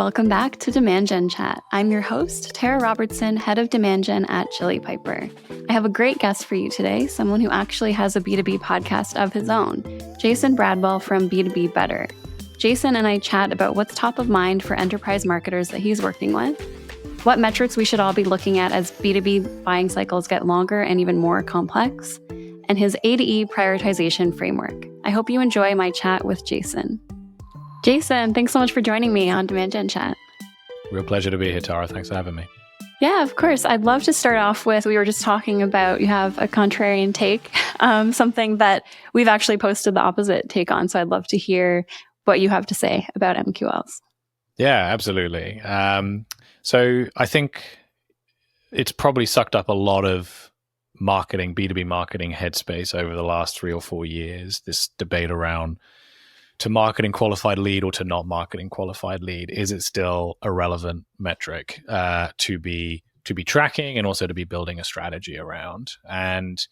welcome back to Demand Gen Chat. I'm your host, Tara Robertson, head of Demand Gen at Chili Piper. I have a great guest for you today, someone who actually has a B2B podcast of his own, Jason Bradwell from B2B Better. Jason and I chat about what's top of mind for enterprise marketers that he's working with, what metrics we should all be looking at as B2B buying cycles get longer and even more complex, and his A to E prioritization framework. I hope you enjoy my chat with Jason. Jason, thanks so much for joining me on Demand Gen Chat. Real pleasure to be here, Tara. Thanks for having me. Yeah, of course. I'd love to start off with, we were just talking about, you have a contrarian take, something that we've actually posted the opposite take on. So I'd love to hear what you have to say about MQLs. Yeah, absolutely. So I think it's probably sucked up a lot of marketing, B2B marketing headspace over the last 3 or 4 years, this debate around to marketing qualified lead or to not marketing qualified lead. Is it still a relevant metric to be tracking and also to be building a strategy around? And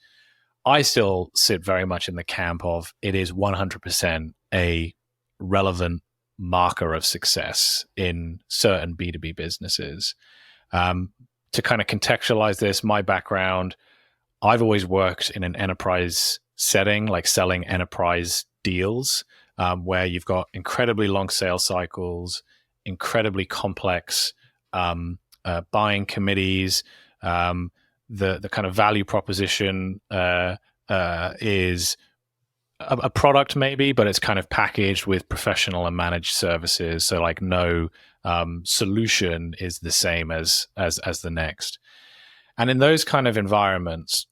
I still sit very much in the camp of it is 100% a relevant marker of success in certain B2B businesses. To kind of contextualize this, my background, I've always worked in an enterprise setting, like selling enterprise deals, where you've got incredibly long sales cycles, incredibly complex buying committees. The kind of value proposition is a product maybe, but it's kind of packaged with professional and managed services. So like no solution is the same as the next. And in those kind of environments,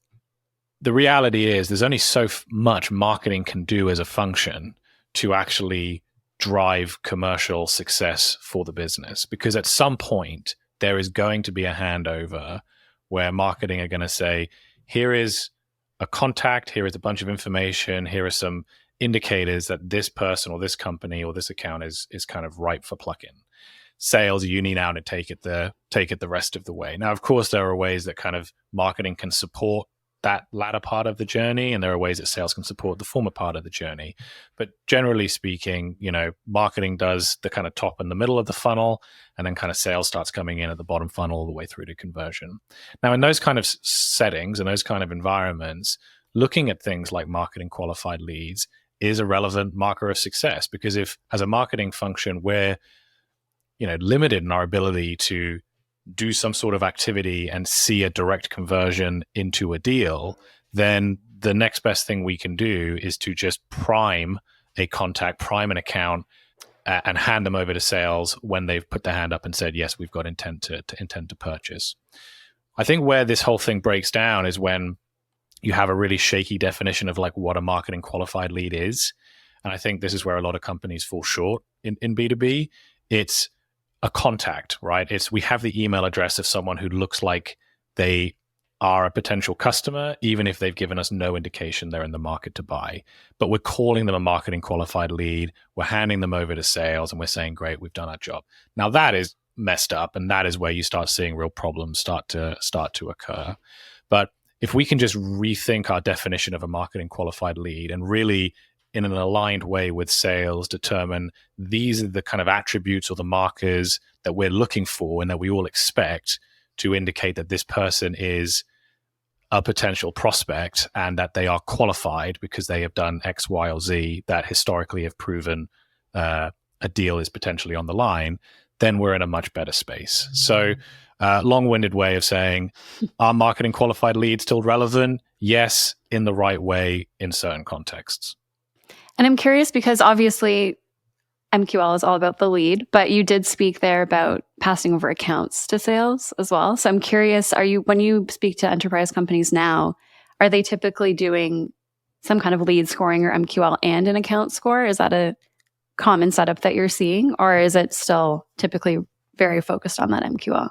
the reality is there's only so much marketing can do as a function to actually drive commercial success for the business. Because at some point, there is going to be a handover where marketing are going to say, here is a contact, here is a bunch of information, here are some indicators that this person or this company or this account is kind of ripe for pluck-in. Sales, you need now to take it the rest of the way. Now, of course, there are ways that kind of marketing can support that latter part of the journey, and there are ways that sales can support the former part of the journey. But generally speaking, marketing does the kind of top and the middle of the funnel, and then kind of sales starts coming in at the bottom funnel all the way through to conversion. Now, in those kind of settings and those kind of environments, looking at things like marketing qualified leads is a relevant marker of success, because if as a marketing function, we're limited in our ability to do some sort of activity and see a direct conversion into a deal, then the next best thing we can do is to just prime a contact, prime an account, and hand them over to sales when they've put their hand up and said, yes, we've got intent to purchase. I think where this whole thing breaks down is when you have a really shaky definition of like what a marketing qualified lead is. And I think this is where a lot of companies fall short in B2B. It's a contact, right? We have the email address of someone who looks like they are a potential customer, even if they've given us no indication they're in the market to buy. But we're calling them a marketing qualified lead. We're handing them over to sales and we're saying, great, we've done our job. Now that is messed up, and that is where you start seeing real problems start to occur. But if we can just rethink our definition of a marketing qualified lead and really in an aligned way with sales, determine these are the kind of attributes or the markers that we're looking for and that we all expect to indicate that this person is a potential prospect and that they are qualified because they have done X, Y, or Z that historically have proven a deal is potentially on the line, then we're in a much better space. So long-winded way of saying, are marketing qualified leads still relevant? Yes, in the right way in certain contexts. And I'm curious because obviously MQL is all about the lead, but you did speak there about passing over accounts to sales as well. So I'm curious, when you speak to enterprise companies now, are they typically doing some kind of lead scoring or MQL and an account score? Is that a common setup that you're seeing, or is it still typically very focused on that MQL?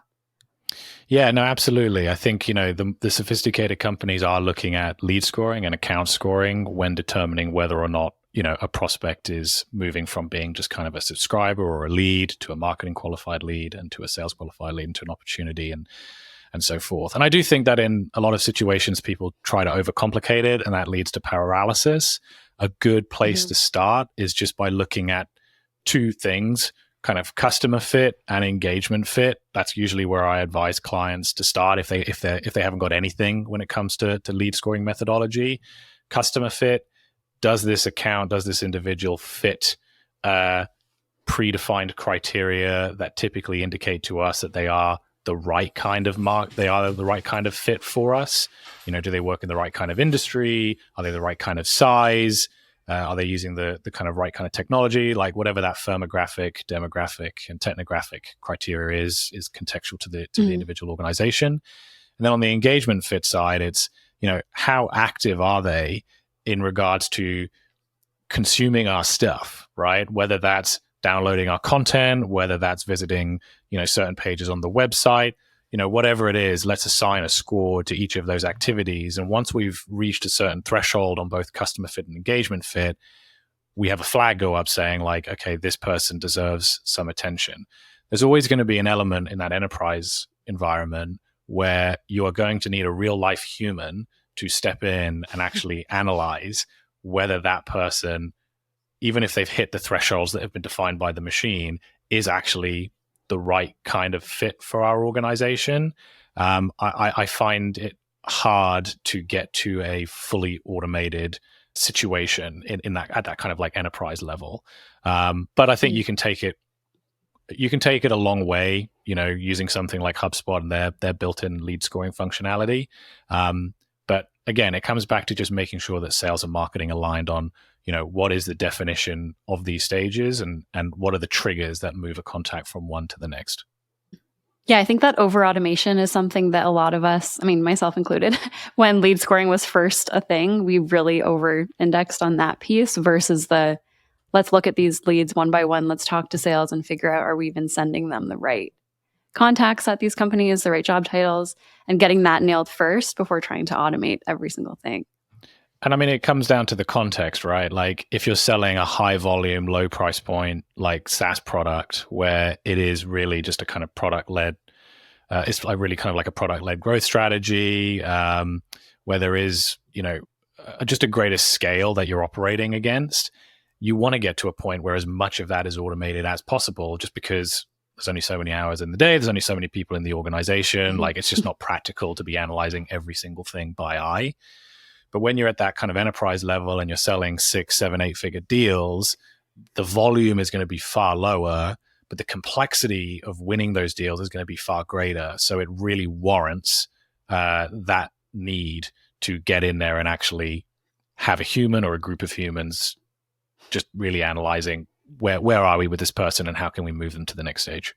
Yeah, no, absolutely. I think, the sophisticated companies are looking at lead scoring and account scoring when determining whether or not, a prospect is moving from being just kind of a subscriber or a lead to a marketing qualified lead and to a sales qualified lead and to an opportunity and so forth. And I do think that in a lot of situations, people try to overcomplicate it, and that leads to paralysis. A good place to start is just by looking at two things: kind of customer fit and engagement fit. That's usually where I advise clients to start if they haven't got anything when it comes to lead scoring methodology. Customer fit: does this individual fit predefined criteria that typically indicate to us that they are the right kind of the right kind of fit for us? Do they work in the right kind of industry? Are they the right kind of size? Are they using the kind of right kind of technology? Like whatever that firmographic, demographic, and technographic criteria is contextual to the individual organization. And then on the engagement fit side, it's, how active are they in regards to consuming our stuff, right? Whether that's downloading our content, whether that's visiting, certain pages on the website, whatever it is, let's assign a score to each of those activities. And once we've reached a certain threshold on both customer fit and engagement fit, we have a flag go up saying like, okay, this person deserves some attention. There's always going to be an element in that enterprise environment where you are going to need a real life human to step in and actually analyze whether that person, even if they've hit the thresholds that have been defined by the machine, is actually the right kind of fit for our organization. I find it hard to get to a fully automated situation in that at that kind of like enterprise level. But I think you can take it a long way, using something like HubSpot and their built-in lead scoring functionality. But again, it comes back to just making sure that sales and marketing aligned on, what is the definition of these stages and what are the triggers that move a contact from one to the next. Yeah, I think that over-automation is something that a lot of us, myself included, when lead scoring was first a thing, we really over-indexed on that piece versus let's look at these leads one by one, let's talk to sales and figure out, are we even sending them the right contacts at these companies, the right job titles, and getting that nailed first before trying to automate every single thing. And it comes down to the context, right? Like if you're selling a high volume, low price point, like SaaS product where it is really just a kind of product led, it's like really kind of like a product led growth strategy, where there is, just a greater scale that you're operating against. You want to get to a point where as much of that is automated as possible, just because there's only so many hours in the day, there's only so many people in the organization. Mm-hmm. Like it's just not practical to be analyzing every single thing by eye. But when you're at that kind of enterprise level and you're selling 6, 7, 8-figure deals, the volume is going to be far lower, but the complexity of winning those deals is going to be far greater. So it really warrants that need to get in there and actually have a human or a group of humans just really analyzing where are we with this person and how can we move them to the next stage.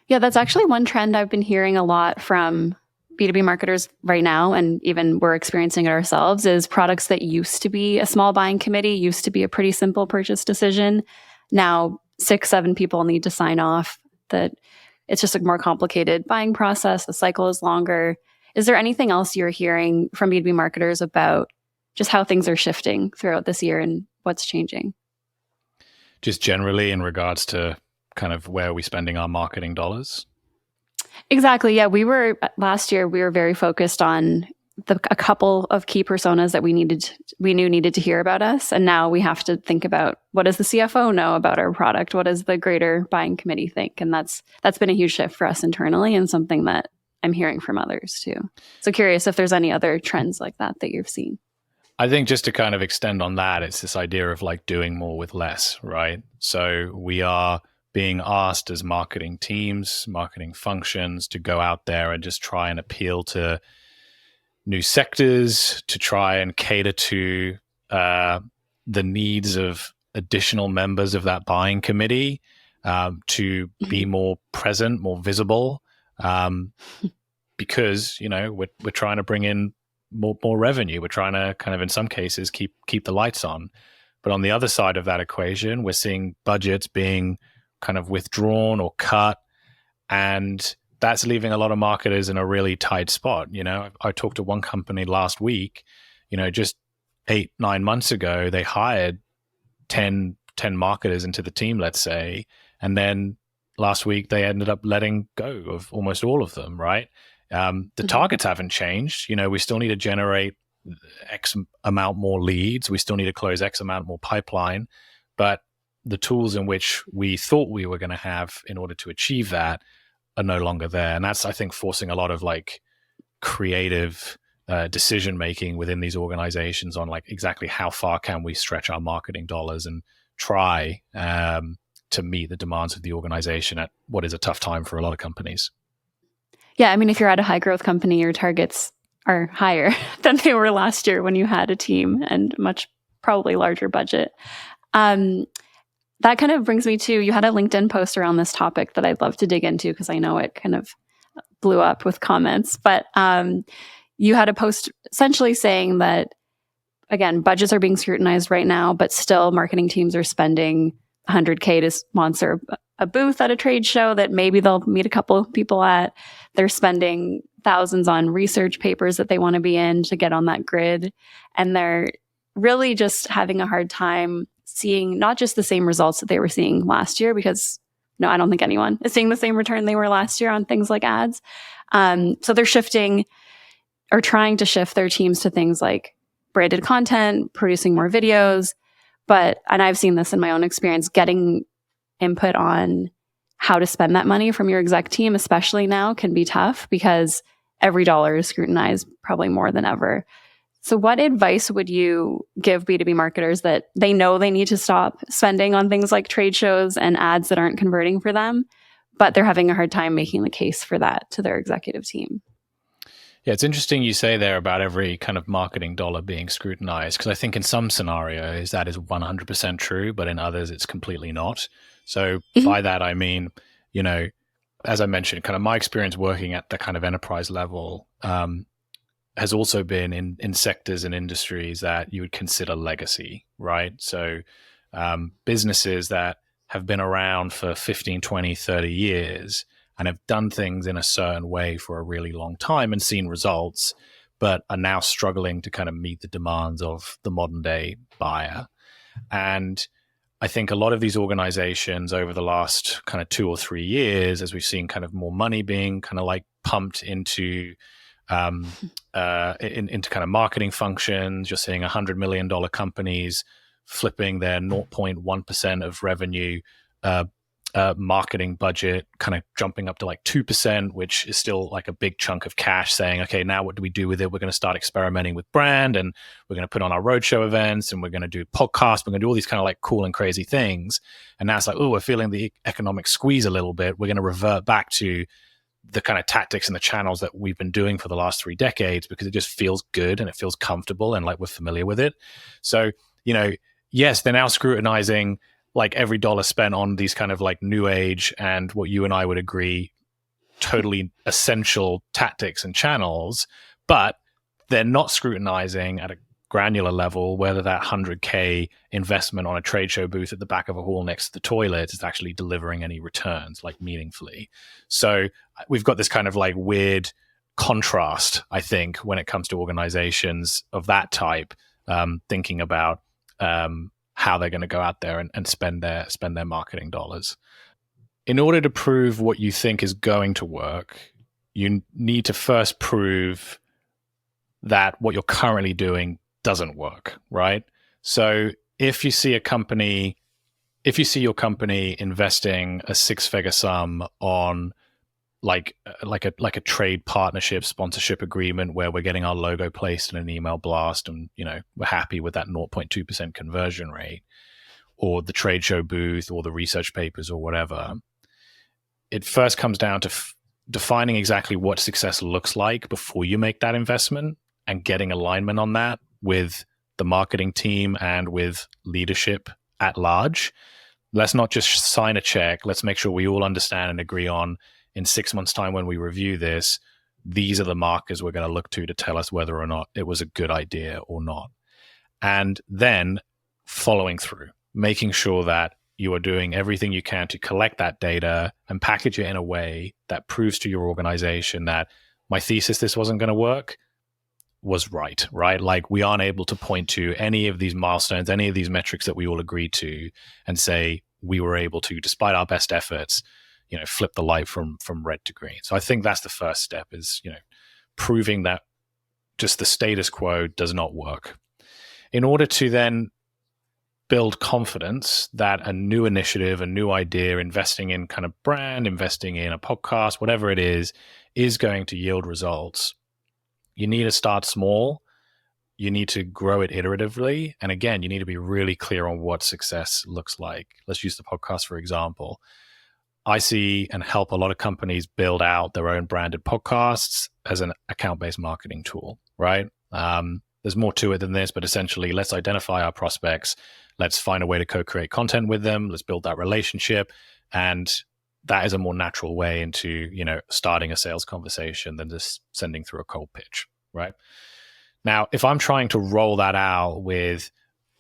Yeah, that's actually one trend I've been hearing a lot from B2B marketers right now, and even we're experiencing it ourselves, is products that used to be a small buying committee, used to be a pretty simple purchase decision. Now 6, 7 people need to sign off. That it's just a more complicated buying process. The cycle is longer. Is there anything else you're hearing from B2B marketers about just how things are shifting throughout this year and what's changing? Just generally in regards to kind of where are we spending our marketing dollars? Exactly. Yeah. Last year, we were very focused on a couple of key personas that we knew needed to hear about us. And now we have to think about, what does the CFO know about our product? What does the greater buying committee think? And that's been a huge shift for us internally and something that I'm hearing from others too. So curious if there's any other trends like that you've seen. I think just to kind of extend on that, it's this idea of like doing more with less, right? So we are being asked as marketing teams, marketing functions to go out there and just try and appeal to new sectors, to try and cater to the needs of additional members of that buying committee, to be more present, more visible, because, we're trying to bring in more revenue. We're trying to kind of, in some cases, keep the lights on. But on the other side of that equation, we're seeing budgets being kind of withdrawn or cut, and that's leaving a lot of marketers in a really tight spot. I talked to one company last week, just 8-9 months ago, they hired 10 marketers into the team, let's say, and then last week they ended up letting go of almost all of them, right? The targets haven't changed. We still need to generate X amount more leads. We still need to close X amount more pipeline, but the tools in which we thought we were going to have in order to achieve that are no longer there. And that's, I think, forcing a lot of like creative decision making within these organizations on like exactly how far can we stretch our marketing dollars and try to meet the demands of the organization at what is a tough time for a lot of companies. Yeah, I mean, if you're at a high growth company, your targets are higher than they were last year when you had a team and much probably larger budget. That kind of brings me to, you had a LinkedIn post around this topic that I'd love to dig into because I know it kind of blew up with comments, but you had a post essentially saying that, again, budgets are being scrutinized right now, but still marketing teams are spending $100K to sponsor a booth at a trade show that maybe they'll meet a couple of people at. They're spending thousands on research papers that they want to be in to get on that grid. And they're really just having a hard time seeing not just the same results that they were seeing last year, because no, I don't think anyone is seeing the same return they were last year on things like ads. So they're shifting or trying to shift their teams to things like branded content, producing more videos. And I've seen this in my own experience, getting input on how to spend that money from your exec team, especially now, can be tough because every dollar is scrutinized probably more than ever. So what advice would you give B2B marketers that they know they need to stop spending on things like trade shows and ads that aren't converting for them, but they're having a hard time making the case for that to their executive team? Yeah, it's interesting you say there about every kind of marketing dollar being scrutinized, because I think in some scenarios that is 100% true, but in others it's completely not. So by that, I mean, as I mentioned, kind of my experience working at the kind of enterprise level has also been in sectors and industries that you would consider legacy, right? So businesses that have been around for 15, 20, 30 years and have done things in a certain way for a really long time and seen results, but are now struggling to kind of meet the demands of the modern day buyer. And I think a lot of these organizations over the last kind of 2 or 3 years, as we've seen kind of more money being kind of like pumped into into kind of marketing functions, you're seeing $100 million companies flipping their 0.1% of revenue marketing budget, kind of jumping up to like 2%, which is still like a big chunk of cash, saying, okay, now what do we do with it? We're going to start experimenting with brand, and we're going to put on our roadshow events, and we're going to do podcasts. We're going to do all these kind of like cool and crazy things. And now it's like, oh, we're feeling the economic squeeze a little bit. We're going to revert back to the kind of tactics and the channels that we've been doing for the last 3 decades because it just feels good and it feels comfortable and like we're familiar with it. So, yes, they're now scrutinizing like every dollar spent on these kind of like new age and what you and I would agree totally essential tactics and channels, but they're not scrutinizing at a granular level whether that 100K investment on a trade show booth at the back of a hall next to the toilet is actually delivering any returns like meaningfully. So we've got this kind of like weird contrast, I think, when it comes to organizations of that type, thinking about how they're going to go out there and spend their marketing dollars. In order to prove what you think is going to work, you need to first prove that what you're currently doing doesn't work, right? So if you see your company investing a 6-figure sum on like a trade partnership sponsorship agreement where we're getting our logo placed in an email blast and we're happy with that 0.2% conversion rate, or the trade show booth or the research papers or whatever, it first comes down to defining exactly what success looks like before you make that investment and getting alignment on that with the marketing team and with leadership at large. Let's not just sign a check. Let's make sure we all understand and agree on, in 6 months' time when we review this, these are the markers we're going to look to tell us whether or not it was a good idea or not. And then following through, making sure that you are doing everything you can to collect that data and package it in a way that proves to your organization that my thesis this wasn't going to work was right? Like we aren't able to point to any of these milestones, any of these metrics that we all agreed to and say we were able to, despite our best efforts, flip the light from red to green. So I think that's the first step is, proving that just the status quo does not work. In order to then build confidence that a new initiative, a new idea, investing in kind of brand, investing in a podcast, whatever it is going to yield results, you need to start small. You need to grow it iteratively. And again, you need to be really clear on what success looks like. Let's use the podcast, for example. I see and help a lot of companies build out their own branded podcasts as an account-based marketing tool, right? There's more to it than this, but essentially, let's identify our prospects. Let's find a way to co-create content with them. Let's build that relationship. And that is a more natural way into, starting a sales conversation than just sending through a cold pitch, right? Now, if I'm trying to roll that out with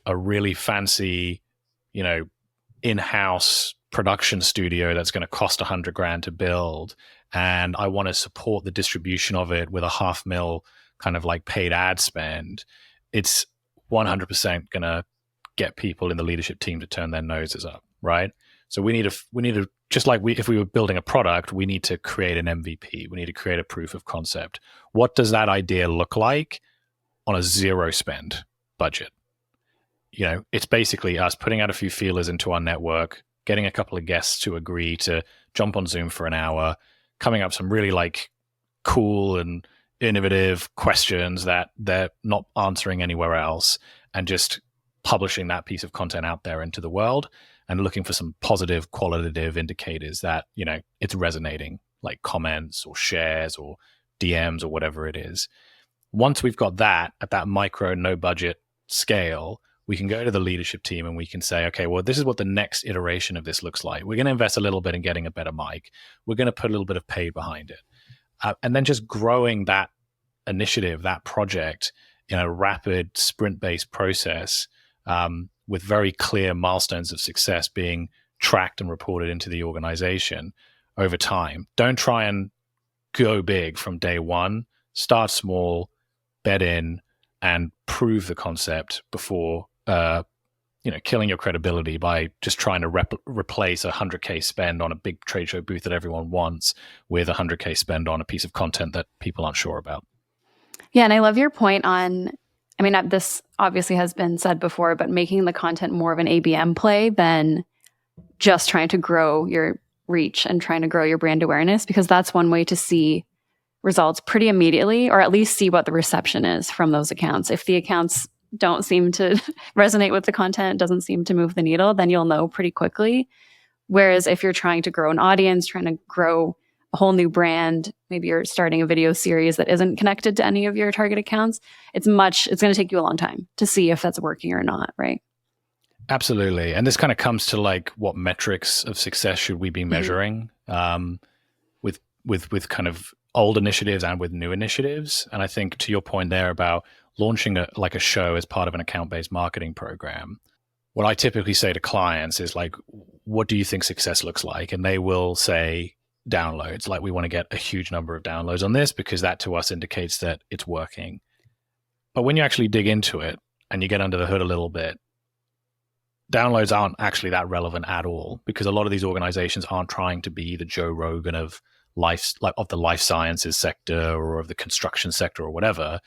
a really fancy, in-house production studio that's going to cost $100,000 to build, and I want to support the distribution of it with a $500,000 kind of like paid ad spend, it's 100% going to get people in the leadership team to turn their noses up, right? So we need to just like if we were building a product, we need to create an MVP. We need to create a proof of concept. What does that idea look like on a zero spend budget? It's basically us putting out a few feelers into our network, getting a couple of guests to agree to jump on Zoom for an hour, coming up with some really like cool and innovative questions that they're not answering anywhere else, and just publishing that piece of content out there into the world and looking for some positive qualitative indicators that, it's resonating, like comments or shares or DMs or whatever it is. Once we've got that at that micro, no budget scale, we can go to the leadership team and we can say, okay, well, this is what the next iteration of this looks like. We're going to invest a little bit in getting a better mic. We're going to put a little bit of paid behind it. And then just growing that initiative, that project in a rapid sprint-based process with very clear milestones of success being tracked and reported into the organization over time. Don't try and go big from day one. Start small, bet in, and prove the concept before killing your credibility by just trying to replace a $100,000 spend on a big trade show booth that everyone wants with a $100,000 spend on a piece of content that people aren't sure about. Yeah, and I love your point on, this obviously has been said before, but making the content more of an ABM play than just trying to grow your reach and trying to grow your brand awareness, because that's one way to see results pretty immediately, or at least see what the reception is from those accounts. If the accounts don't seem to resonate with the content, doesn't seem to move the needle, then you'll know pretty quickly. Whereas if you're trying to grow an audience, trying to grow a whole new brand, maybe you're starting a video series that isn't connected to any of your target accounts, it's going to take you a long time to see if that's working or not, right? Absolutely. And this kind of comes to like, what metrics of success should we be measuring with kind of old initiatives and with new initiatives. And I think to your point there about launching a show as part of an account-based marketing program, what I typically say to clients is like, what do you think success looks like? And they will say downloads. Like, we want to get a huge number of downloads on this because that to us indicates that it's working. But when you actually dig into it and you get under the hood a little bit, downloads aren't actually that relevant at all, because a lot of these organizations aren't trying to be the Joe Rogan of the life sciences sector or of the construction sector or whatever.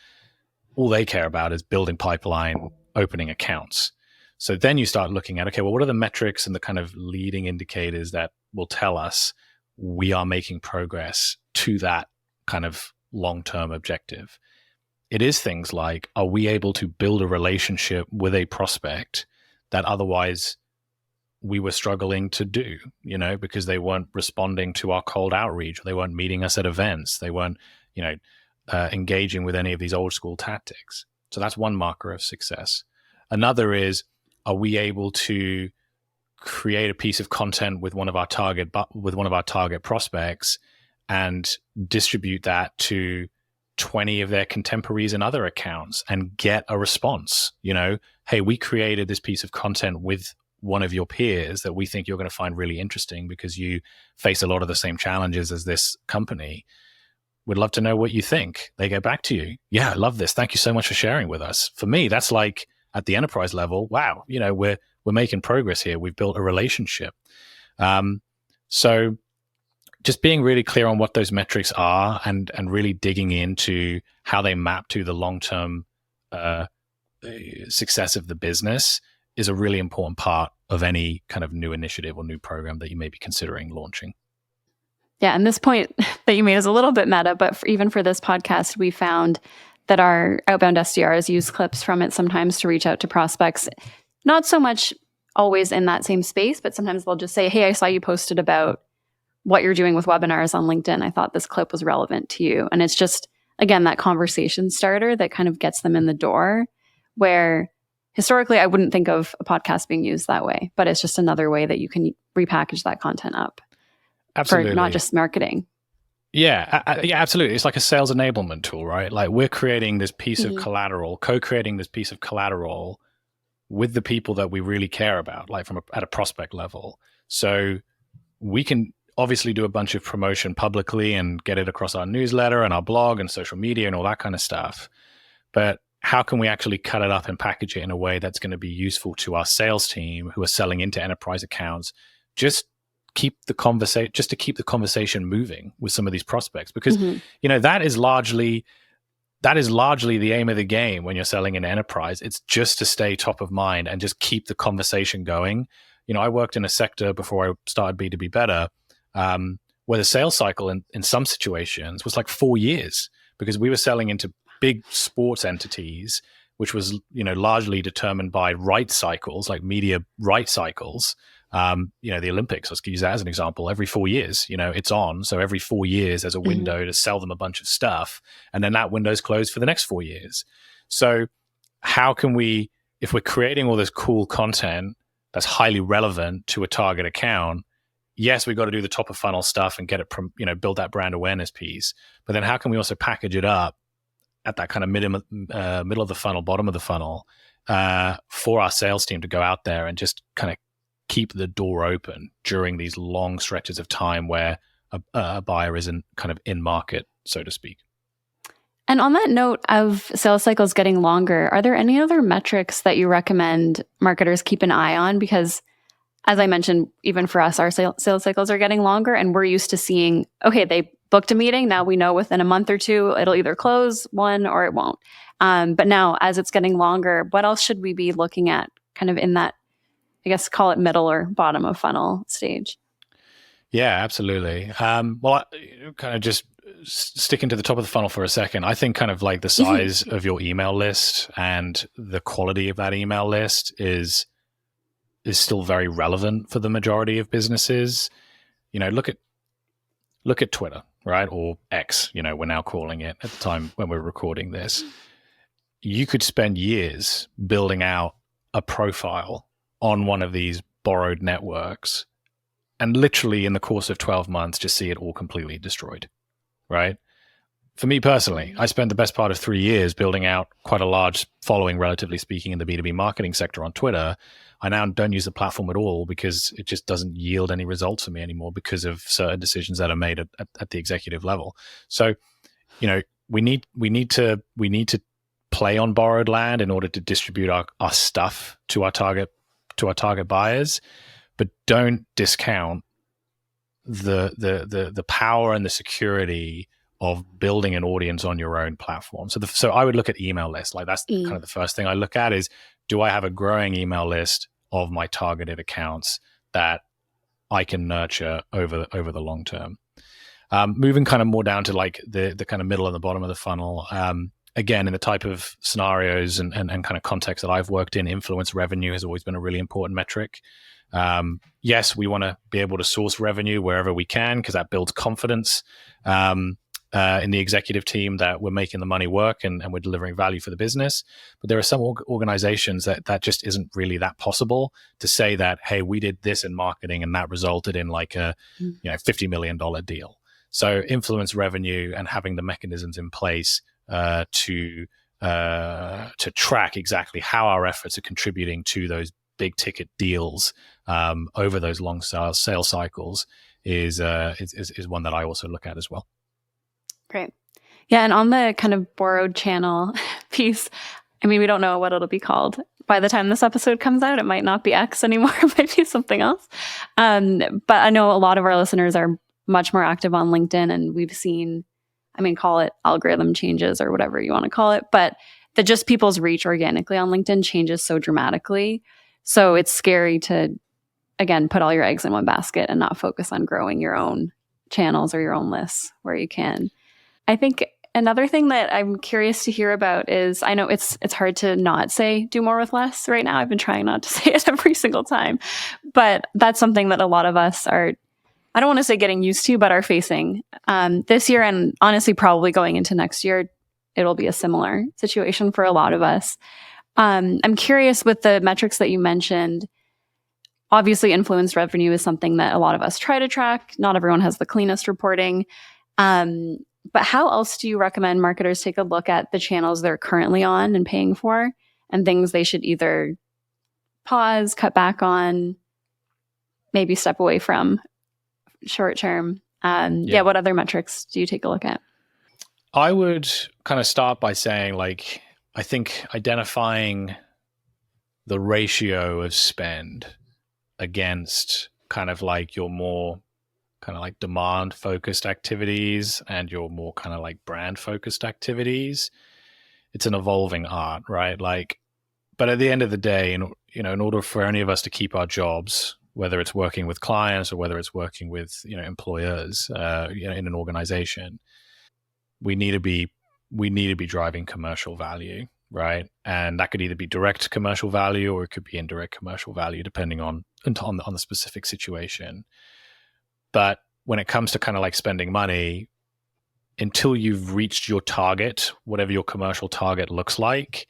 All they care about is building pipeline, opening accounts. So then you start looking at, okay, well, what are the metrics and the kind of leading indicators that will tell us we are making progress to that kind of long-term objective? It is things like, are we able to build a relationship with a prospect that otherwise we were struggling to do, because they weren't responding to our cold outreach, or they weren't meeting us at events, they weren't, engaging with any of these old school tactics. So that's one marker of success. Another is, are we able to create a piece of content with one of our target prospects and distribute that to 20 of their contemporaries and other accounts and get a response? Hey, we created this piece of content with one of your peers that we think you're going to find really interesting because you face a lot of the same challenges as this company. We'd love to know what you think. They get back to you. Yeah, I love this. Thank you so much for sharing with us. For me, that's like at the enterprise level, wow, we're making progress here. We've built a relationship. So just being really clear on what those metrics are and really digging into how they map to the long-term success of the business is a really important part of any kind of new initiative or new program that you may be considering launching. Yeah, and this point that you made is a little bit meta, but even for this podcast, we found that our outbound SDRs use clips from it sometimes to reach out to prospects, not so much always in that same space, but sometimes they'll just say, hey, I saw you posted about what you're doing with webinars on LinkedIn. I thought this clip was relevant to you. And it's just, again, that conversation starter that kind of gets them in the door, where historically I wouldn't think of a podcast being used that way, but it's just another way that you can repackage that content up. Absolutely. For not just marketing. Yeah, absolutely. It's like a sales enablement tool, right? Like we're creating this piece of collateral, co-creating this piece of collateral with the people that we really care about, like at a prospect level. So we can obviously do a bunch of promotion publicly and get it across our newsletter and our blog and social media and all that kind of stuff. But how can we actually cut it up and package it in a way that's going to be useful to our sales team who are selling into enterprise accounts? Just to keep the conversation moving with some of these prospects, because that is largely the aim of the game when you're selling in enterprise. It's just to stay top of mind and just keep the conversation going. I worked in a sector before I started B2B Better, where the sales cycle in some situations was like 4 years, because we were selling into big sports entities, which was largely determined by right cycles, like media right cycles. The Olympics, let's use that as an example. Every 4 years, it's on. So every 4 years, there's a window to sell them a bunch of stuff. And then that window's closed for the next 4 years. So how can we, if we're creating all this cool content that's highly relevant to a target account, yes, we've got to do the top of funnel stuff and get it, build that brand awareness piece. But then how can we also package it up at that kind of middle of the funnel, bottom of the funnel, for our sales team to go out there and just kind of keep the door open during these long stretches of time where a buyer isn't kind of in market, so to speak. And on that note of sales cycles getting longer, are there any other metrics that you recommend marketers keep an eye on? Because as I mentioned, even for us, our sales cycles are getting longer, and we're used to seeing, okay, they booked a meeting. Now we know within a month or two, it'll either close one or it won't. But now as it's getting longer, what else should we be looking at kind of in that, I guess, call it middle or bottom of funnel stage? Yeah, absolutely. Well, kind of just sticking to the top of the funnel for a second, I think kind of like the size of your email list and the quality of that email list is still very relevant for the majority of businesses. Look at Twitter, right? Or X, we're now calling it at the time when we're recording this. You could spend years building out a profile on one of these borrowed networks and literally in the course of 12 months just see it all completely destroyed, right? For me personally, I spent the best part of 3 years building out quite a large following, relatively speaking, in the B2B marketing sector on Twitter. I now don't use the platform at all because it just doesn't yield any results for me anymore because of certain decisions that are made at the executive level. So, we need to play on borrowed land in order to distribute our stuff to our target buyers, but don't discount the power and the security of building an audience on your own platform. So I would look at email lists. Like that's kind of the first thing I look at is, do I have a growing email list of my targeted accounts that I can nurture over the long term? Moving kind of more down to like the kind of middle and the bottom of the funnel. Again, in the type of scenarios and kind of context that I've worked in, influence revenue has always been a really important metric. Yes, we want to be able to source revenue wherever we can because that builds confidence in the executive team that we're making the money work and we're delivering value for the business. But there are some organizations that just isn't really that possible to say that, hey, we did this in marketing and that resulted in like a $50 million deal. So influence revenue and having the mechanisms in place to track exactly how our efforts are contributing to those big ticket deals over those long sales cycles is one that I also look at as well. Great. Yeah, and on the kind of borrowed channel piece, I mean, we don't know what it'll be called. By the time this episode comes out, it might not be X anymore. It might be something else. But I know a lot of our listeners are much more active on LinkedIn, and we've seen, call it algorithm changes or whatever you want to call it, but that just people's reach organically on LinkedIn changes so dramatically. So it's scary to, again, put all your eggs in one basket and not focus on growing your own channels or your own lists where you can. I think another thing that I'm curious to hear about is, I know it's hard to not say do more with less right now. I've been trying not to say it every single time, but that's something that a lot of us are, I don't want to say getting used to, but are facing this year, and honestly probably going into next year. It'll be a similar situation for a lot of us. I'm curious, with the metrics that you mentioned, obviously influenced revenue is something that a lot of us try to track. Not everyone has the cleanest reporting. But how else do you recommend marketers take a look at the channels they're currently on and paying for, and things they should either pause, cut back on, maybe step away from short term? What other metrics do you take a look at? I would kind of start by saying, like, I think identifying the ratio of spend against kind of like your more kind of like demand focused activities and your more kind of like brand focused activities, it's an evolving art, right? Like, but at the end of the day, in order for any of us to keep our jobs, whether it's working with clients or whether it's working with employers in an organization, we need to be driving commercial value, right? And that could either be direct commercial value or it could be indirect commercial value, depending on the specific situation. But when it comes to kind of like spending money, until you've reached your target, whatever your commercial target looks like,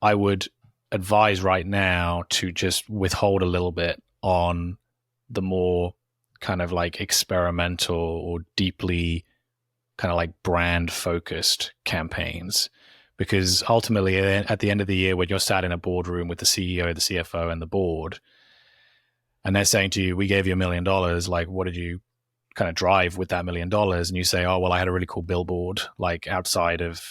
I would advise right now to just withhold a little bit on the more kind of like experimental or deeply kind of like brand focused campaigns. Because ultimately, at the end of the year, when you're sat in a boardroom with the CEO, the CFO, and the board, and they're saying to you, we gave you $1 million, like, what did you kind of drive with that $1 million? And you say, oh, well, I had a really cool billboard, like outside of,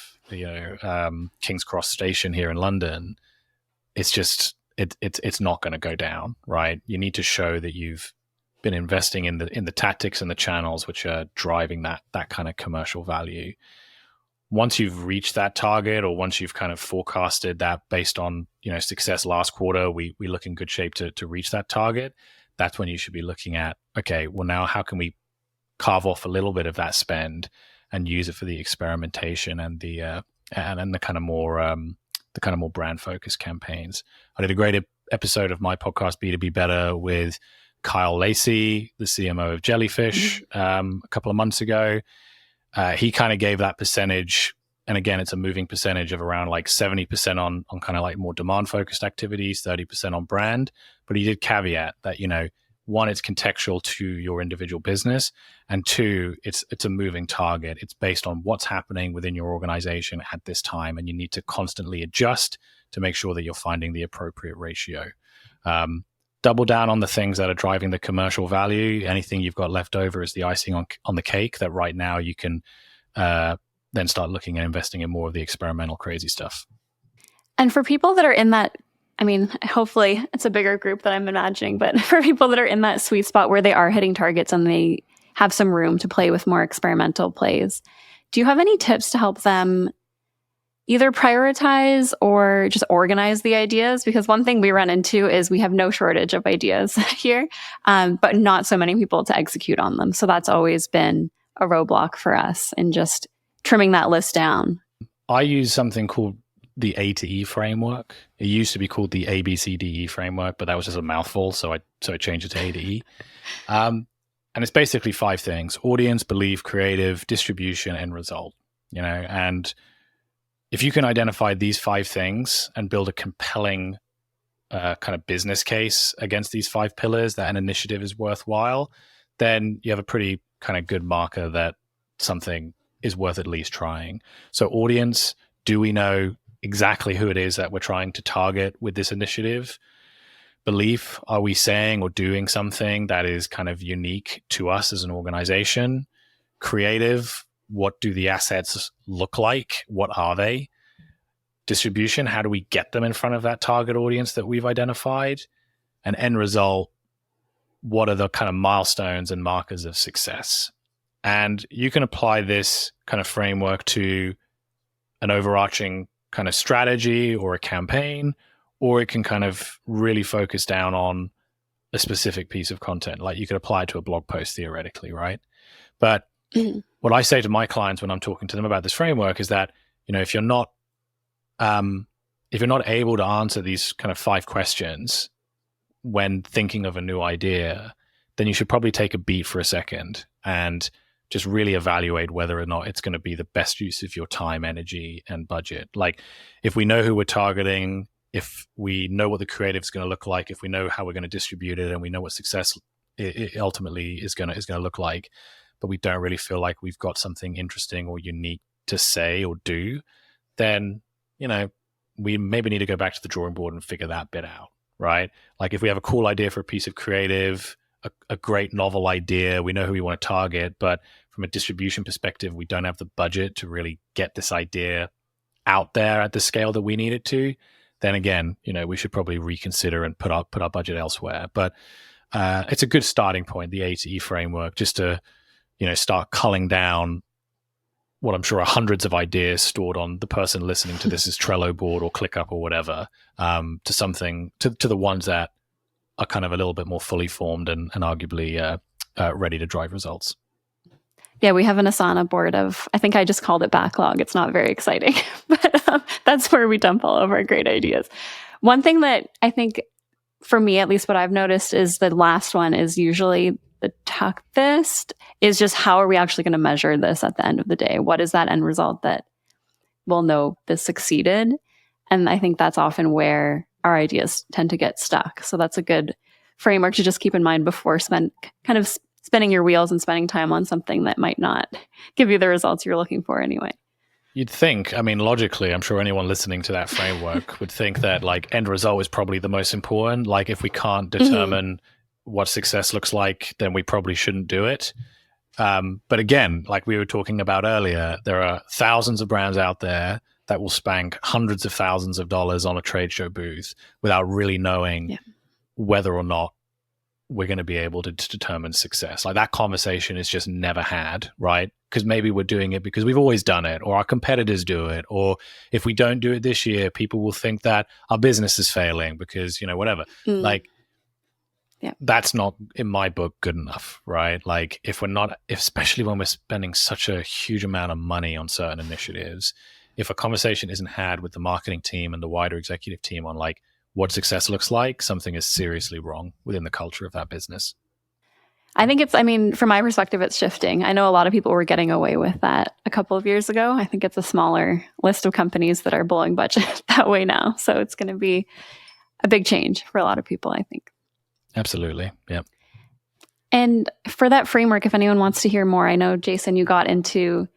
King's Cross Station here in London. It's just, it's not going to go down, right? You need to show that you've been investing in the tactics and the channels which are driving that kind of commercial value. Once you've reached that target, or once you've kind of forecasted that based on success last quarter, we look in good shape to reach that target. That's when you should be looking at, okay, well, now how can we carve off a little bit of that spend and use it for the experimentation and the kind of more brand focused campaigns. I did a great episode of my podcast B2B Better with Kyle Lacey, the CMO of Jellyfish, a couple of months ago. He kind of gave that percentage, and again, it's a moving percentage of around like 70% on kind of like more demand focused activities, 30% on brand. But he did caveat that, one, it's contextual to your individual business, and two, it's a moving target. It's based on what's happening within your organization at this time, and you need to constantly adjust to make sure that you're finding the appropriate ratio. Double down on the things that are driving the commercial value. Anything you've got left over is the icing on the cake that right now you can then start looking at investing in more of the experimental crazy stuff. And for people that are in that, I mean, hopefully it's a bigger group that I'm imagining, but for people that are in that sweet spot where they are hitting targets and they have some room to play with more experimental plays, do you have any tips to help them either prioritize or just organize the ideas? Because one thing we run into is we have no shortage of ideas here, but not so many people to execute on them. So that's always been a roadblock for us in just trimming that list down. I use something called the A to E framework. It used to be called the ABCDE framework, but that was just a mouthful. So I changed it to A to E. And it's basically 5 things: audience, belief, creative, distribution, and result. And if you can identify these 5 things and build a compelling kind of business case against these 5 pillars that an initiative is worthwhile, then you have a pretty kind of good marker that something is worth at least trying. So audience, do we know exactly who it is that we're trying to target with this initiative? Belief, are we saying or doing something that is kind of unique to us as an organization? Creative, what do the assets look like? What are they? Distribution, how do we get them in front of that target audience that we've identified? And end result, what are the kind of milestones and markers of success? And you can apply this kind of framework to an overarching kind of strategy or a campaign, or it can kind of really focus down on a specific piece of content. Like you could apply it to a blog post theoretically, right? But what I say to my clients when I'm talking to them about this framework is that, if you're not able to answer these kind of 5 questions when thinking of a new idea, then you should probably take a beat for a second and just really evaluate whether or not it's going to be the best use of your time, energy, and budget. Like if we know who we're targeting, if we know what the creative is going to look like, if we know how we're going to distribute it, and we know what success it ultimately is going to look like, but we don't really feel like we've got something interesting or unique to say or do, then, we maybe need to go back to the drawing board and figure that bit out, right? Like if we have a cool idea for a piece of creative, a great novel idea, we know who we want to target, but from a distribution perspective, we don't have the budget to really get this idea out there at the scale that we need it to, then again, we should probably reconsider and put our budget elsewhere. But it's a good starting point, the A to E framework, just to, start culling down what I'm sure are hundreds of ideas stored on the person listening to this is Trello board or ClickUp or whatever, to something, to the ones that are kind of a little bit more fully formed and arguably ready to drive results. Yeah, we have an Asana board of, I think I just called it backlog. It's not very exciting, but that's where we dump all of our great ideas. One thing that I think, for me, at least what I've noticed, is the last one is usually the toughest, is just how are we actually going to measure this at the end of the day? What is that end result that we'll know this succeeded? And I think that's often where our ideas tend to get stuck. So that's a good framework to just keep in mind before spinning your wheels and spending time on something that might not give you the results you're looking for anyway. You'd think, logically, I'm sure anyone listening to that framework would think that end result is probably the most important. Like if we can't determine what success looks like, then we probably shouldn't do it. But again, like we were talking about earlier, there are thousands of brands out there that will spank hundreds of thousands of dollars on a trade show booth without really knowing whether or not we're going to be able to determine success. Like that conversation is just never had, right? Because maybe we're doing it because we've always done it, or our competitors do it, or if we don't do it this year, people will think that our business is failing because, whatever. That's not, in my book, good enough, right? Like especially when we're spending such a huge amount of money on certain initiatives, if a conversation isn't had with the marketing team and the wider executive team on what success looks like, something is seriously wrong within the culture of that business. I think from my perspective, it's shifting. I know a lot of people were getting away with that a couple of years ago. I think it's a smaller list of companies that are blowing budget that way now. So it's going to be a big change for a lot of people, I think. Absolutely. Yeah. And for that framework, if anyone wants to hear more, I know, Jason, you got into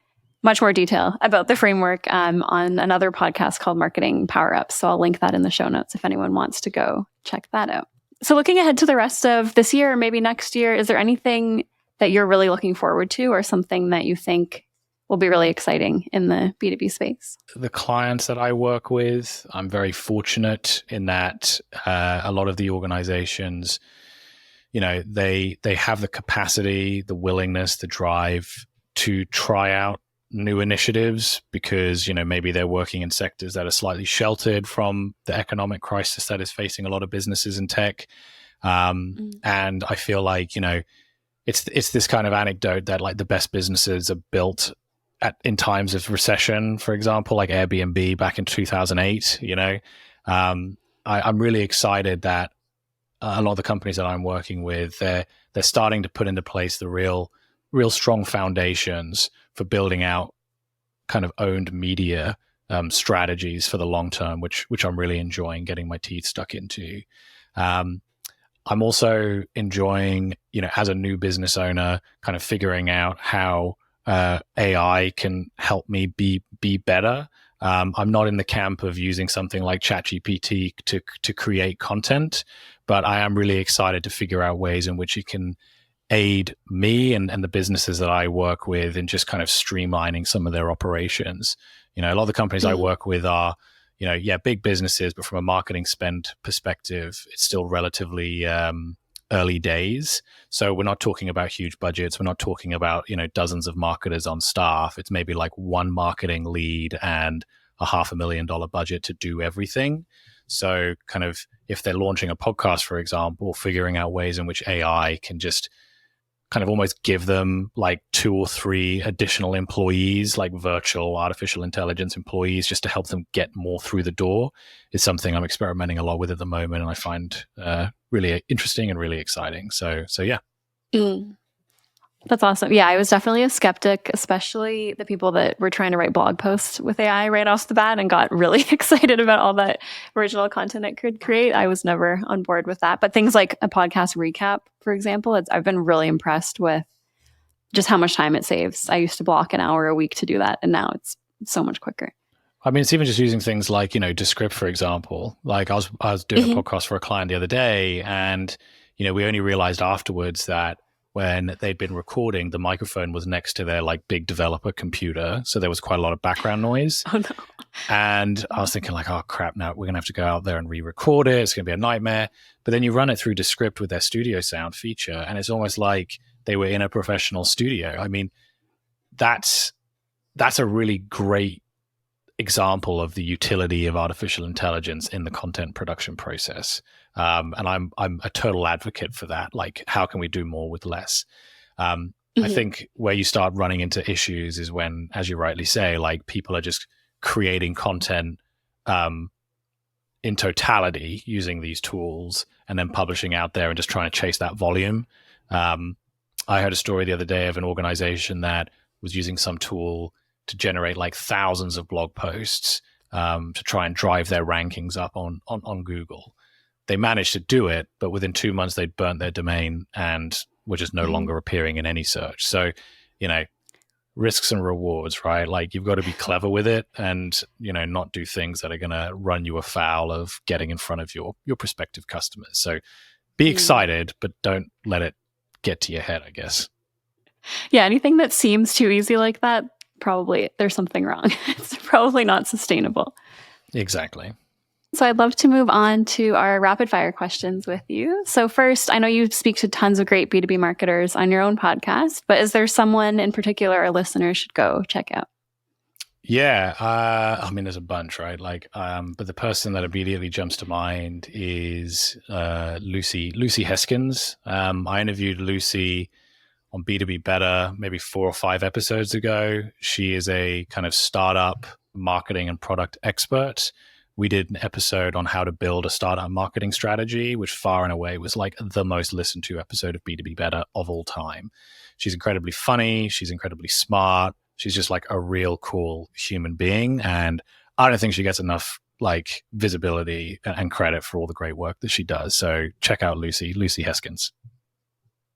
much more detail about the framework on another podcast called Marketing Power Ups. So I'll link that in the show notes if anyone wants to go check that out. So looking ahead to the rest of this year, or maybe next year, is there anything that you're really looking forward to, or something that you think will be really exciting in the B2B space? The clients that I work with, I'm very fortunate in that a lot of the organizations, they have the capacity, the willingness, the drive to try out new initiatives because, maybe they're working in sectors that are slightly sheltered from the economic crisis that is facing a lot of businesses in tech. And I feel like, it's this kind of anecdote that the best businesses are built in times of recession, for example, like Airbnb back in 2008, I'm really excited that a lot of the companies that I'm working with, they're starting to put into place the real strong foundations for building out kind of owned media strategies for the long term, which I'm really enjoying getting my teeth stuck into. I'm also enjoying, as a new business owner, kind of figuring out how AI can help me be better. I'm not in the camp of using something like ChatGPT to create content, but I am really excited to figure out ways in which it can aid me and the businesses that I work with in just kind of streamlining some of their operations. A lot of the companies I work with are, big businesses, but from a marketing spend perspective, it's still relatively early days. So we're not talking about huge budgets. We're not talking about, dozens of marketers on staff. It's maybe like one marketing lead and a $500,000 budget to do everything. So kind of if they're launching a podcast, for example, figuring out ways in which AI can just kind of almost give them like 2 or 3 additional employees, like virtual artificial intelligence employees, just to help them get more through the door, is something I'm experimenting a lot with at the moment, and I find really interesting and really exciting. So yeah. That's awesome. Yeah, I was definitely a skeptic, especially the people that were trying to write blog posts with AI right off the bat and got really excited about all that original content it could create. I was never on board with that. But things like a podcast recap, for example, I've been really impressed with just how much time it saves. I used to block an hour a week to do that, and now it's so much quicker. I mean, it's even just using things like, Descript, for example. Like I was doing a podcast for a client the other day, and, we only realized afterwards that when they'd been recording, the microphone was next to their like big developer computer. So there was quite a lot of background noise. Oh no. And I was thinking like, oh crap, now we're going to have to go out there and re-record it. It's going to be a nightmare. But then you run it through Descript with their studio sound feature, and it's almost like they were in a professional studio. I mean, that's a really great example of the utility of artificial intelligence in the content production process. And I'm a total advocate for that. Like, how can we do more with less? I think where you start running into issues is when, as you rightly say, like people are just creating content in totality using these tools and then publishing out there and just trying to chase that volume. I heard a story the other day of an organization that was using some tool to generate like thousands of blog posts to try and drive their rankings up on Google. They managed to do it, but within 2 months they'd burnt their domain and were just no longer appearing in any search. So, risks and rewards, right? Like you've got to be clever with it and, not do things that are going to run you afoul of getting in front of your prospective customers. So be excited, but don't let it get to your head, I guess. Yeah, anything that seems too easy like that, probably there's something wrong. It's probably not sustainable. Exactly. So I'd love to move on to our rapid fire questions with you. So first, I know you speak to tons of great B2B marketers on your own podcast, but is there someone in particular our listeners should go check out? Yeah. I mean, there's a bunch, right? Like, but the person that immediately jumps to mind is Lucy Heskins. I interviewed Lucy on B2B Better maybe 4 or 5 episodes ago. She is a kind of startup marketing and product expert. We did an episode on how to build a startup marketing strategy, which far and away was like the most listened to episode of B2B Better of all time. She's incredibly funny. She's incredibly smart. She's just like a real cool human being. And I don't think she gets enough like visibility and credit for all the great work that she does. So check out Lucy Heskins.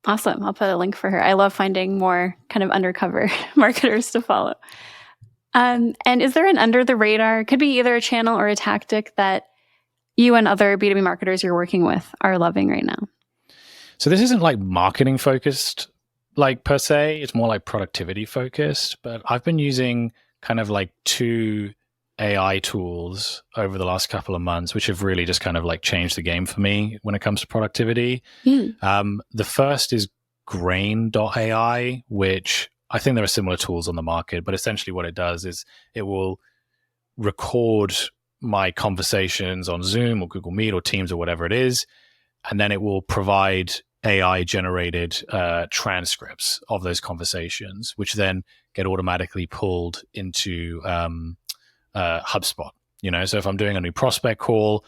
Awesome. I'll put a link for her. I love finding more kind of undercover marketers to follow. And is there an under the radar, could be either a channel or a tactic that you and other B2B marketers you're working with are loving right now? So this isn't like marketing focused, like per se, it's more like productivity focused, but I've been using kind of like 2 AI tools over the last couple of months, which have really just kind of like changed the game for me when it comes to productivity. The first is Grain.ai, which I think there are similar tools on the market, but essentially what it does is it will record my conversations on Zoom or Google Meet or Teams or whatever it is, and then it will provide AI-generated transcripts of those conversations, which then get automatically pulled into HubSpot. So if I'm doing a new prospect call,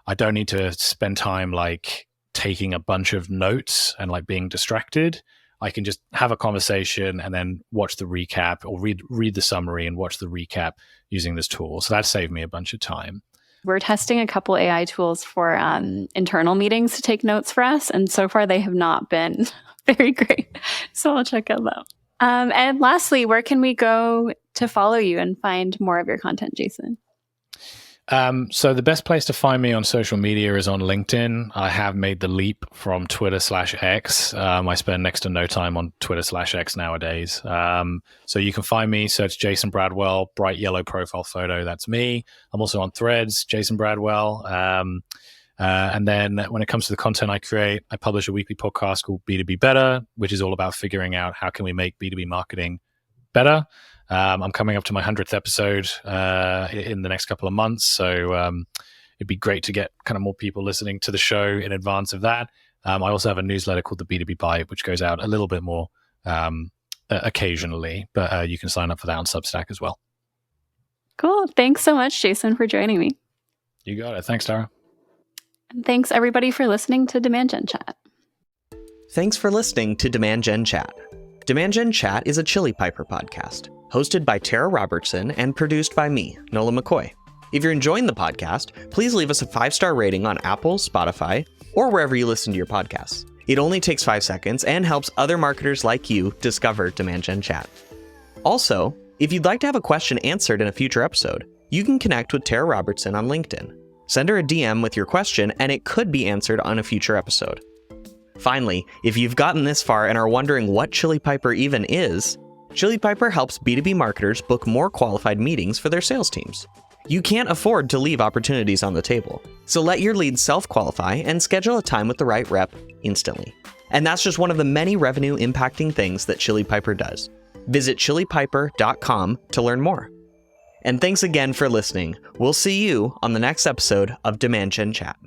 I don't need to spend time like taking a bunch of notes and like being distracted. I can just have a conversation and then watch the recap or read the summary and watch the recap using this tool. So that saved me a bunch of time. We're testing a couple AI tools for internal meetings to take notes for us. And so far they have not been very great. So I'll check out that. And lastly, where can we go to follow you and find more of your content, Jason? So the best place to find me on social media is on LinkedIn. I have made the leap from Twitter/X. I spend next to no time on Twitter/X nowadays. So you can find me, search Jason Bradwell, bright yellow profile photo. That's me. I'm also on Threads, Jason Bradwell. And then when it comes to the content I create, I publish a weekly podcast called B2B Better, which is all about figuring out how can we make B2B marketing better. I'm coming up to my 100th episode in the next couple of months. So it'd be great to get kind of more people listening to the show in advance of that. I also have a newsletter called the B2B Bite, which goes out a little bit more occasionally, but you can sign up for that on Substack as well. Cool. Thanks so much, Jason, for joining me. You got it. Thanks, Tara. And thanks, everybody, for listening to Demand Gen Chat. Thanks for listening to Demand Gen Chat. Demand Gen Chat is a Chili Piper podcast, hosted by Tara Robertson and produced by me, Nola McCoy. If you're enjoying the podcast, please leave us a 5-star rating on Apple, Spotify, or wherever you listen to your podcasts. It only takes 5 seconds and helps other marketers like you discover Demand Gen Chat. Also, if you'd like to have a question answered in a future episode, you can connect with Tara Robertson on LinkedIn. Send her a DM with your question and it could be answered on a future episode. Finally, if you've gotten this far and are wondering what Chili Piper even is, Chili Piper helps B2B marketers book more qualified meetings for their sales teams. You can't afford to leave opportunities on the table, so let your leads self-qualify and schedule a time with the right rep instantly. And that's just one of the many revenue-impacting things that Chili Piper does. Visit chilipiper.com to learn more. And thanks again for listening. We'll see you on the next episode of Demand Gen Chat.